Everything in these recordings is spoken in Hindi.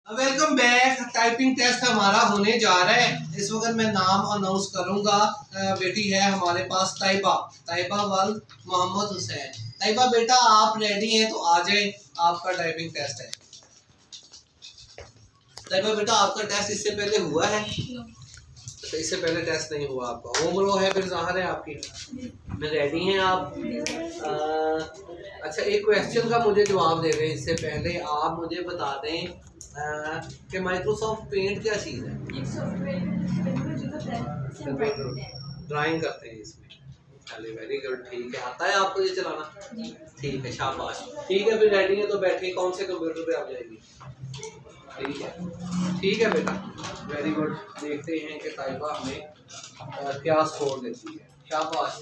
Welcome back. टाइपिंग टेस्ट हमारा होने जा रहा है। इस वक्त मैं नाम अनाउंस करूंगा। बेटी है हमारे पास ताइबा वल मोहम्मद हुसैन। ताइबा बेटा आप रेडी हैं तो आ जाए, आपका टाइपिंग टेस्ट है। ताइबा बेटा आपका टेस्ट इससे पहले हुआ है? तो इससे पहले टेस्ट नहीं हुआ आपका। होम लो है फिर ज़ाहिर है आपकी। रेडी हैं आप? अच्छा, एक क्वेश्चन का मुझे जवाब दे रहे हैं। इससे पहले आप मुझे बता दें कि माइक्रोसॉफ्ट पेंट क्या चीज़ है? ड्राइंग करते हैं इसमें। चलिए वेरी गुड, ठीक है। आता है आपको ये चलाना? ठीक है, शाबाश। ठीक है, फिर रेडी है तो बैठिए। कौन से कंप्यूटर पे आप जाएगी? ठीक है, ठीक है बेटा, वेरी गुड। देखते हैं कि ताइबा हमें क्या स्कोर देती है। शाबाश।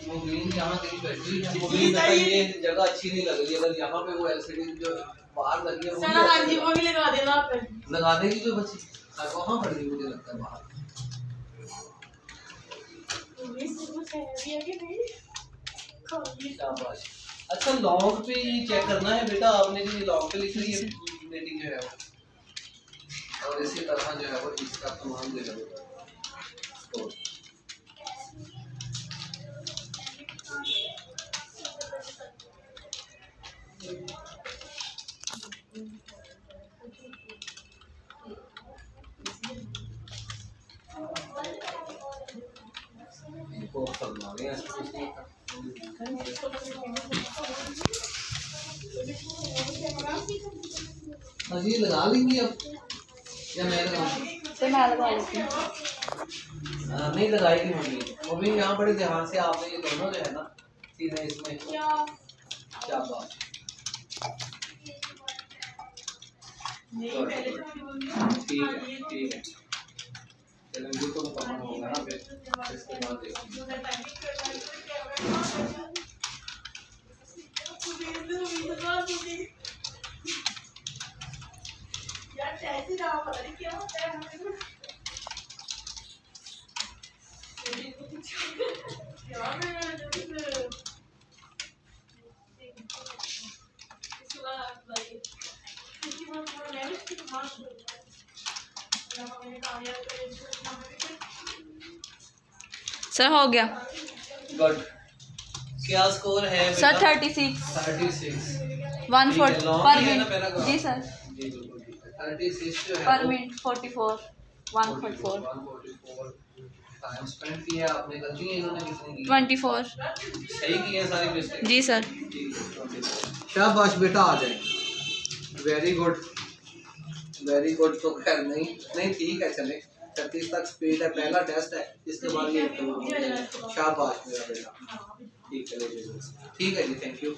मुबीन यहाँ कहीं बैठी है। मुबीन ये जगह अच्छी नहीं लग रही। अगर यहाँ पे वो एलसीडी जो बाहर लगी है वो भी लगा देना। लगा देगी जो बच्ची वहाँ पड़ गई, मुझे लगता है बाहर। शाबाश। अच्छा, लॉन्ग पे चेक करना है बेटा आपने जो लॉन्ग पे लिख रही है बेटी जो है वो, और इसी तरह जो है वो इसका तमाम दे दो। लगा लेंगी अब या मैं लगा लेती हूँ? नहीं लगाएगी मम्मी यहाँ बड़े ध्यान से। आपने ये दोनों जो है ना चीजें इसमें क्या बात। ठीक है, ठीक है, चलो तो मुकम्मल होगा ना। फिर इसके बाद सर हो गया। गुड। क्या स्कोर है सर? 36 140 पर मिनट। जी सर, 36 जो है पर मिनट 44 144 टाइम स्पेंड किया आपने। गलती है इन्होंने कितनी की? 24। सही की है सारी मिस्टेक? जी सर। शाबाश बेटा, आ जाए। Very good, very good. तो खैर नहीं ठीक है, चले 36 तक स्पीड है। पहला टेस्ट है, इसके बाद ये शाबाश मेरा बेटा। ठीक है, ठीक है जी, थैंक यू।